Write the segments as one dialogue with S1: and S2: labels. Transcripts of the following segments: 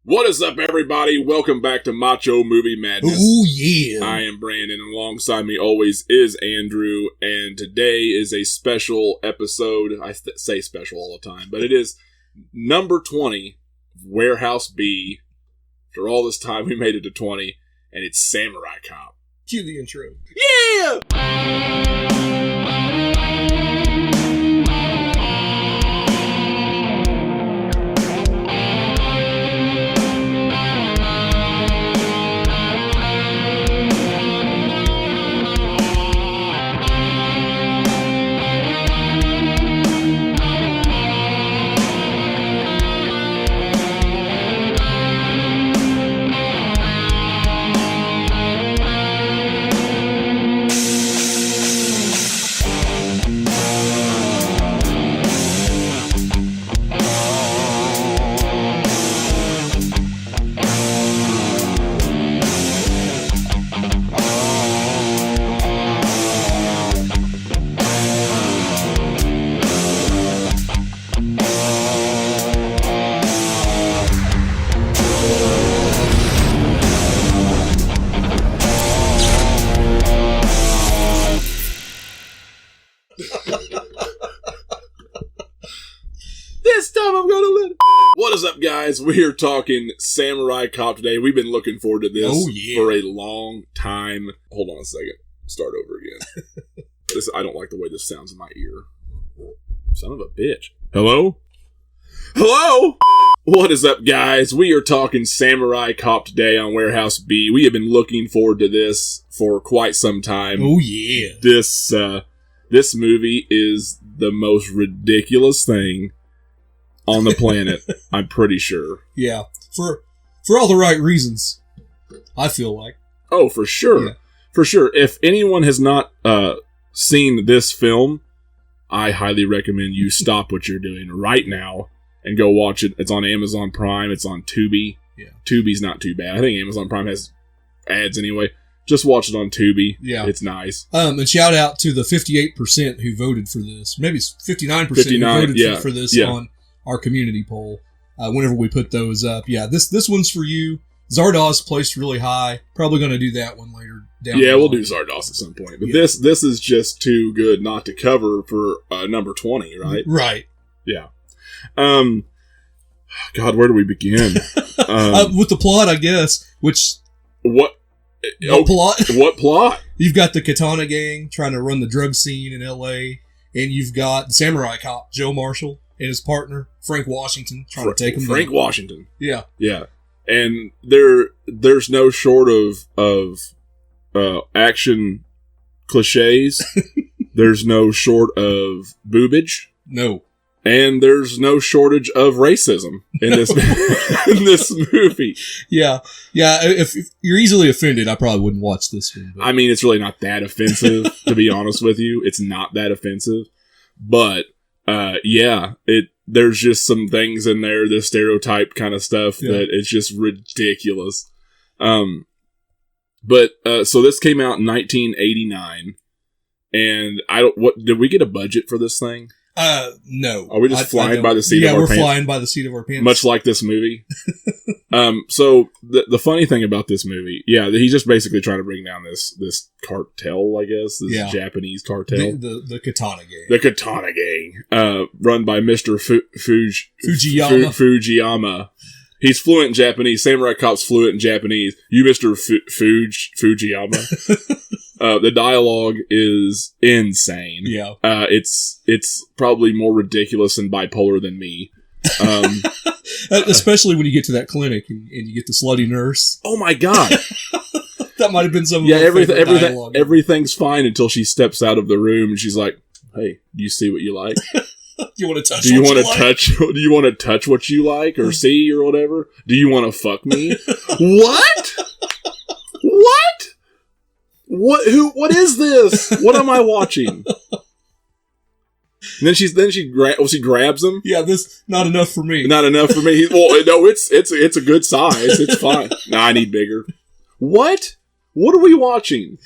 S1: What is up, everybody? Welcome back to Macho Movie Madness.
S2: Ooh, yeah.
S1: I am Brandon, and alongside me always is Andrew, and today is a special episode. I say special all the time, but it is number 20, Warehouse B. After all this time, we made it to 20, and it's Samurai Cop.
S2: Cue the intro.
S1: Yeah! This time I'm gonna let it. What is up, guys? We're talking Samurai Cop today. We've been looking forward to this for a long time. Hold on a second. Start over again. I don't like the way this sounds in my ear. Son of a bitch. Hello? Hello? What is up, guys? We are talking Samurai Cop today on Warehouse B. We have been looking forward to this for quite some time.
S2: Oh, yeah.
S1: This movie is the most ridiculous thing on the planet, I'm pretty sure.
S2: Yeah. For all the right reasons, I feel like.
S1: Oh, for sure. Yeah. For sure. If anyone has not seen this film, I highly recommend you stop what you're doing right now and go watch it. It's on Amazon Prime. It's on Tubi. Yeah. Tubi's not too bad. I think Amazon Prime has ads anyway. Just watch it on Tubi. Yeah. It's nice.
S2: And shout out to the 58% who voted for this. Maybe it's 59% who voted for this on our community poll. Whenever we put those up. Yeah, this one's for you. Zardoz placed really high. Probably going to do that one later down.
S1: Yeah, we'll do Zardoz at some point. But this is just too good not to cover for number 20, right?
S2: Right.
S1: Yeah. God, where do we begin?
S2: With the plot, I guess.
S1: What
S2: plot?
S1: What plot?
S2: You've got the Katana Gang trying to run the drug scene in L.A., and you've got the Samurai Cop, Joe Marshall, and his partner, Frank Washington, trying to take him down.
S1: Frank Washington.
S2: Yeah.
S1: Yeah. And there's no short of action cliches. There's no short of boobage.
S2: No.
S1: And there's no shortage of racism in this in this movie.
S2: Yeah. Yeah, if you're easily offended, I probably wouldn't watch this one.
S1: But. I mean, it's really not that offensive, to be honest with you. It's not that offensive. But there's just some things in there, the stereotype kind of stuff that it's just ridiculous. So this came out in 1989, and did we get a budget for this thing?
S2: No.
S1: Are we just flying by the seat of our pants?
S2: Yeah, we're flying by the seat of our pants.
S1: Much like this movie. So the funny thing about this movie, he's just basically trying to bring down this cartel, I guess, this Japanese cartel.
S2: The Katana Gang.
S1: The Katana Gang, run by Mr.
S2: Fujiyama.
S1: Fujiyama. He's fluent in Japanese. Samurai Cop's fluent in Japanese. You, Mr. Fujiyama. The dialogue is insane.
S2: Yeah.
S1: It's probably more ridiculous and bipolar than me.
S2: Especially when you get to that clinic and you get the slutty nurse.
S1: Oh my God.
S2: That might have been some of my favorite dialogue.
S1: Everything's fine until she steps out of the room and she's like, "Hey, do you see what you like?
S2: You want to touch?
S1: Do you want to touch what you like or see or whatever? Do you want to fuck me? What? What? What is this? What am I watching?" And then she grabs him.
S2: Yeah, this not enough for me.
S1: Not enough for me. Well, no, it's a good size. It's fine. Nah, I need bigger. What? What are we watching?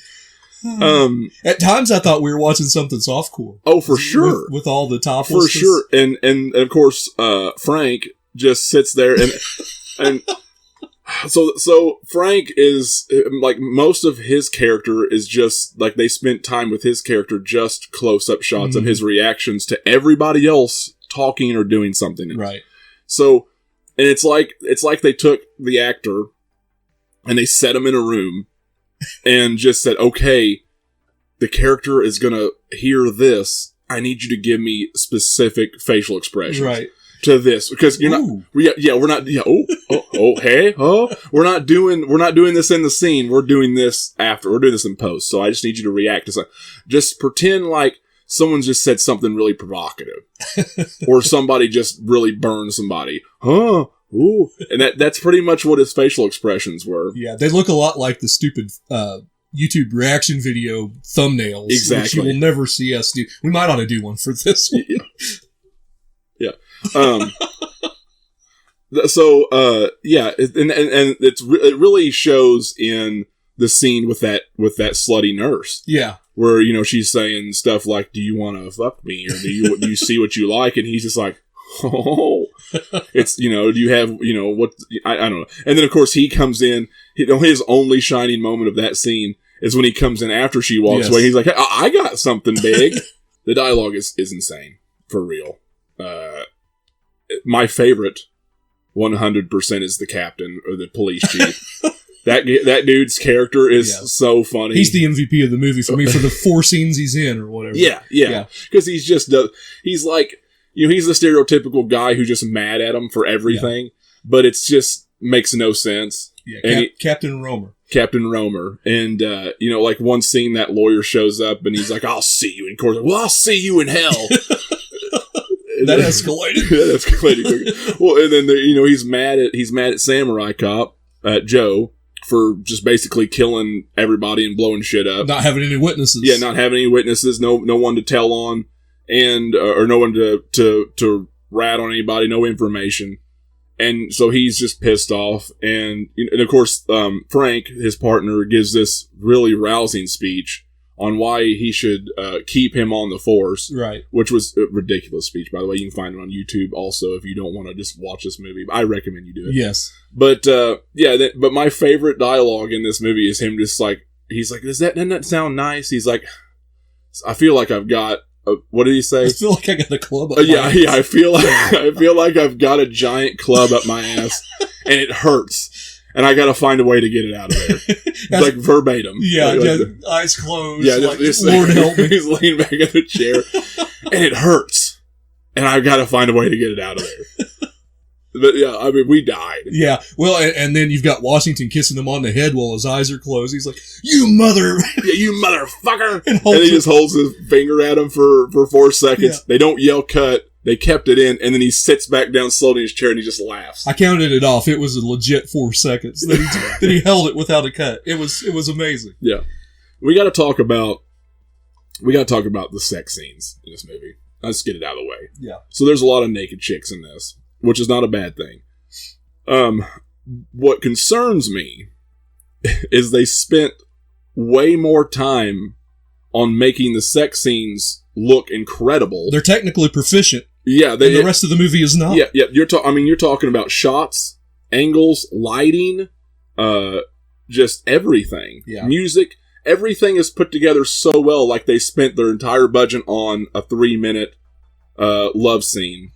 S2: At times I thought we were watching something softcore.
S1: Oh, for sure.
S2: With all the topless.
S1: For sure. And of course, Frank just sits there and So Frank is like, most of his character is just like, they spent time with his character, just close-up shots of his reactions to everybody else talking or doing something.
S2: Right.
S1: So, and it's like they took the actor and they set him in a room and just said, okay, the character is gonna hear this. I need you to give me specific facial expressions.
S2: Right.
S1: To this, because you're not, we're not, we're not doing this in the scene. We're doing this after. We're doing this in post. So I just need you to react to something. Just pretend like someone just said something really provocative, or somebody just really burned somebody. Ooh, and that's pretty much what his facial expressions were.
S2: Yeah, they look a lot like the stupid YouTube reaction video thumbnails.
S1: Exactly.
S2: Which you will never see us do. We might ought to do one for this one.
S1: Yeah. So, and it really shows in the scene with that slutty nurse.
S2: Yeah.
S1: Where, she's saying stuff like, do you want to fuck me? Or do you see what you like? And he's just like, oh, it's, do you have, what, I don't know. And then of course he comes in, his only shining moment of that scene is when he comes in after she walks away. He's like, hey, I got something big. The dialogue is insane. For real. My favorite 100% is the captain or the police chief. that dude's character is so funny.
S2: He's the MVP of the movie for me for the 4 scenes he's in or whatever.
S1: Yeah. Because he's just, he's like, he's the stereotypical guy who's just mad at him for everything, but it's just makes no sense.
S2: Yeah, Captain Romer.
S1: Captain Romer. And, like one scene that lawyer shows up and he's like, I'll see you in court. Well, I'll see you in hell.
S2: That escalated.
S1: That escalated quickly. Well, and then he's mad at Samurai Cop, Joe, for just basically killing everybody and blowing shit up.
S2: Not having any witnesses.
S1: Yeah, not having any witnesses. No one to tell on, and or no one to rat on anybody. No information, and so he's just pissed off. And of course, Frank, his partner, gives this really rousing speech on why he should keep him on the force.
S2: Right.
S1: Which was a ridiculous speech, by the way. You can find it on YouTube also if you don't want to just watch this movie. I recommend you do it.
S2: Yes.
S1: But, but my favorite dialogue in this movie is him just like, he's like, doesn't that sound nice? He's like, I feel like I've got, what did he say?
S2: I feel like I got a club up
S1: my ass. I feel like I've got a giant club up my ass and it hurts. And I gotta find a way to get it out of there. It's like verbatim.
S2: Yeah, eyes closed.
S1: Yeah,
S2: like, Lord help me.
S1: He's laying back in the chair. And it hurts. And I've gotta find a way to get it out of there. But yeah, I mean, we died.
S2: Yeah, well, and then you've got Washington kissing him on the head while his eyes are closed. He's like, you mother...
S1: Yeah, you motherfucker! and he just holds his finger at him for 4 seconds. Yeah. They don't yell cut. They kept it in, and then he sits back down slowly in his chair and he just laughs.
S2: I counted it off. It was a legit 4 seconds that he held it without a cut. It was amazing.
S1: Yeah. We gotta talk about the sex scenes in this movie. Let's get it out of the way.
S2: Yeah.
S1: So there's a lot of naked chicks in this, which is not a bad thing. What concerns me is they spent way more time on making the sex scenes look incredible.
S2: They're technically proficient.
S1: Yeah,
S2: the rest of the movie is not.
S1: Yeah. You're talking about shots, angles, lighting, just everything.
S2: Yeah.
S1: Music, everything is put together so well. Like they spent their entire budget on a 3-minute love scene.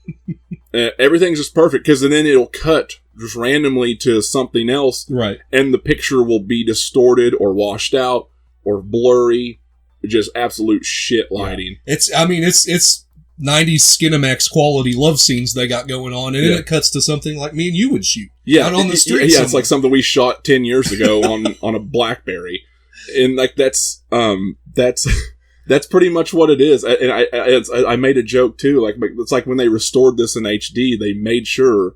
S1: Everything's just perfect because then it'll cut just randomly to something else,
S2: right? And
S1: the picture will be distorted or washed out or blurry. Just absolute shit lighting.
S2: Yeah. It's 90s Skinamax quality love scenes they got going on, and then it cuts to something like me and you would shoot.
S1: Yeah,
S2: out on the street.
S1: Yeah, it's like something we shot 10 years ago on a BlackBerry, and like that's pretty much what it is. And I made a joke too. Like it's like when they restored this in HD, they made sure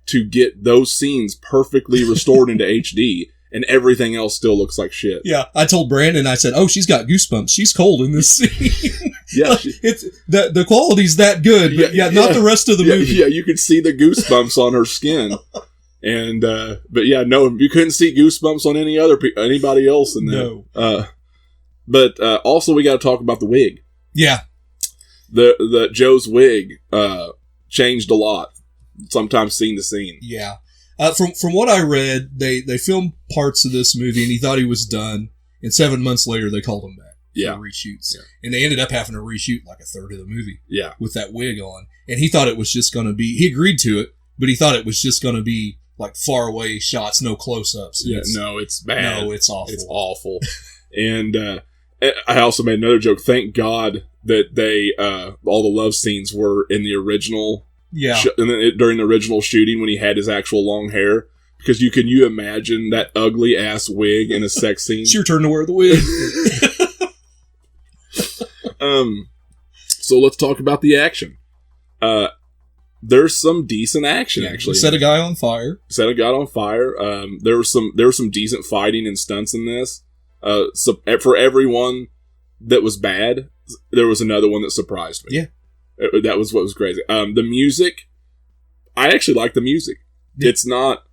S1: to get those scenes perfectly restored into HD. And everything else still looks like shit.
S2: Yeah, I told Brandon, I said, "Oh, she's got goosebumps. She's cold in this scene."
S1: Yeah,
S2: like, it's the quality's that good, but not the rest of the movie.
S1: Yeah, you could see the goosebumps on her skin, and but yeah, no, you couldn't see goosebumps on anybody else in there.
S2: No.
S1: But also we got to talk about the wig.
S2: Yeah,
S1: the Joe's wig changed a lot. Sometimes scene to scene.
S2: Yeah. From what I read, they filmed parts of this movie, and he thought he was done. And 7 months later, they called him back for reshoots. Yeah. And they ended up having to reshoot like a third of the movie.
S1: Yeah.
S2: With that wig on, and he thought it was just going to be. He agreed to it, but he thought it was just going to be like far away shots, no close-ups.
S1: Yeah. No, it's bad.
S2: No, it's awful.
S1: It's awful. And I also made another joke. Thank God that they all the love scenes were in the original.
S2: Yeah.
S1: During the original shooting when he had his actual long hair. Because you imagine that ugly ass wig in a sex scene?
S2: It's your turn to wear the wig.
S1: So let's talk about the action. There's some decent action actually.
S2: Set a guy on fire.
S1: There was some decent fighting and stunts in this. So for everyone that was bad, there was another one that surprised me.
S2: Yeah.
S1: That was what was crazy. The music, I actually like the music. Yeah. It's not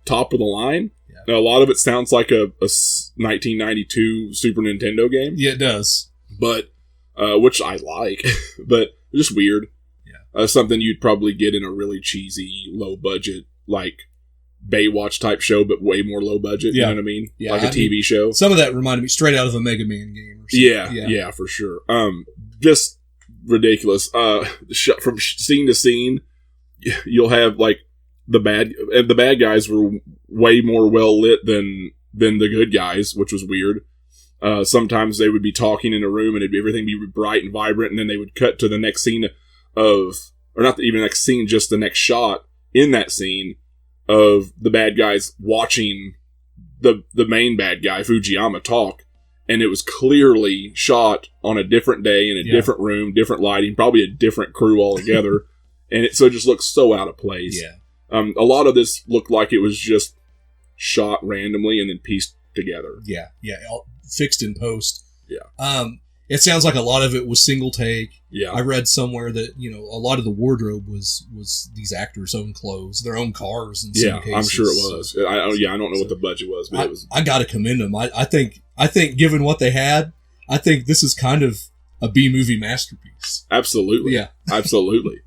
S1: top of the line. Yeah. Now, a lot of it sounds like a 1992 Super Nintendo game.
S2: Yeah, it does.
S1: But, which I like, but just weird.
S2: Yeah.
S1: Something you'd probably get in a really cheesy, low budget, like Baywatch type show, but way more low budget.
S2: Yeah.
S1: You know what I mean?
S2: Yeah,
S1: like a TV show.
S2: Some of that reminded me straight out of a Mega Man game or something.
S1: Yeah, for sure. Just ridiculous. From scene to scene, you'll have like the bad guys were way more well lit than the good guys, which was weird. Sometimes they would be talking in a room and everything be bright and vibrant, and then they would cut to the next scene or not even the next scene, just the next shot in that scene of the bad guys watching the main bad guy, Fujiyama, talk. And it was clearly shot on a different day in a different room, different lighting, probably a different crew altogether. And so it just looks so out of place.
S2: Yeah.
S1: A lot of this looked like it was just shot randomly and then pieced together.
S2: Yeah. All fixed in post.
S1: Yeah.
S2: It sounds like a lot of it was single take.
S1: Yeah.
S2: I read somewhere that, a lot of the wardrobe was these actors' own clothes, their own cars in some cases.
S1: I'm sure it was. I don't know what the budget was, but it was.
S2: I got to commend them. I think given what they had, I think this is kind of a B-movie masterpiece.
S1: Absolutely.
S2: Yeah.
S1: Absolutely.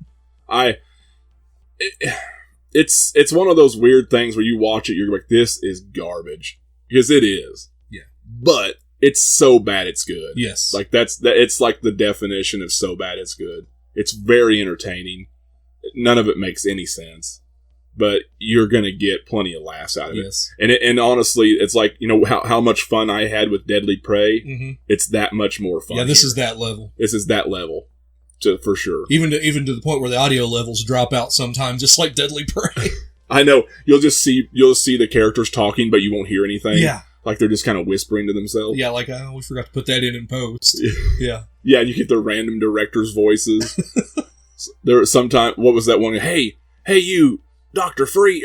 S1: It's one of those weird things where you watch it, you're like, this is garbage. Because it is.
S2: Yeah.
S1: But it's so bad it's good.
S2: Yes.
S1: Like it's like the definition of so bad it's good. It's very entertaining. None of it makes any sense. But you're going to get plenty of laughs out of it.
S2: Yes.
S1: And honestly, it's like, how much fun I had with Deadly Prey.
S2: Mm-hmm.
S1: It's that much more fun.
S2: Yeah, this is that level.
S1: This is that level. For sure.
S2: Even to the point where the audio levels drop out sometimes, just like Deadly Prey.
S1: I know. You'll see the characters talking, but you won't hear anything.
S2: Yeah.
S1: Like they're just kind of whispering to themselves.
S2: Yeah, like, we forgot to put that in post. Yeah.
S1: Yeah, and you get the random directors' voices. There was sometime, what was that one? Hey, you, Dr. Free,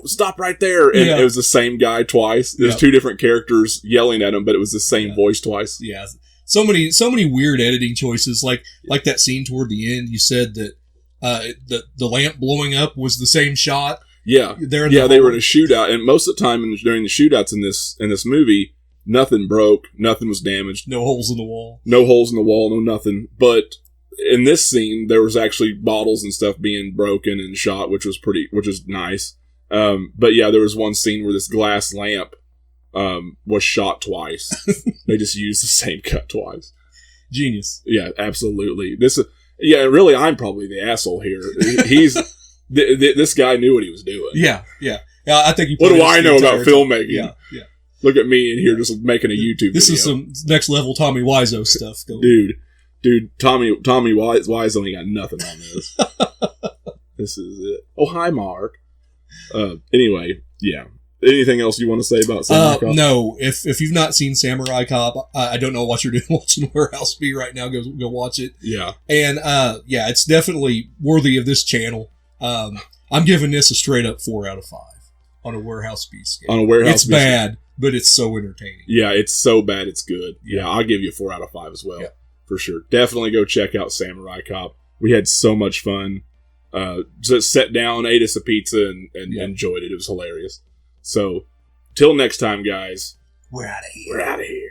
S1: stop right there. And it was the same guy twice. There's two different characters yelling at him, but it was the same voice twice.
S2: Yeah. So many weird editing choices. Like that scene toward the end, you said that the lamp blowing up was the same shot.
S1: Yeah, they were in a shootout, and most of the time during the shootouts in this movie, nothing broke, nothing was damaged,
S2: no holes in the wall,
S1: no nothing. But in this scene, there was actually bottles and stuff being broken and shot, which was nice. But yeah, there was one scene where this glass lamp was shot twice. They just used the same cut twice.
S2: Genius.
S1: Yeah, absolutely. Really, I'm probably the asshole here. He's. This guy knew what he was doing.
S2: Yeah. I think.
S1: What do I know about filmmaking?
S2: Yeah.
S1: Look at me in here just making a YouTube.
S2: This
S1: video.
S2: is some next level Tommy Wiseau stuff.
S1: Dude, Tommy Wiseau ain't got nothing on this. This is it. Oh, hi, Mark. Anyway, yeah. Anything else you want to say about Samurai Cop?
S2: No. If you've not seen Samurai Cop, I don't know what you're doing watching Warehouse B right now. Go watch it.
S1: Yeah.
S2: And it's definitely worthy of this channel. I'm giving this a straight up 4 out of 5 on a Warehouse B scale. It's bad, but it's so entertaining.
S1: Yeah, it's so bad it's good. Yeah, I'll give you a 4 out of 5 as well. Yeah. For sure. Definitely go check out Samurai Cop. We had so much fun. Just sat down, ate us a pizza, and enjoyed it. It was hilarious. So, till next time, guys.
S2: We're out of here.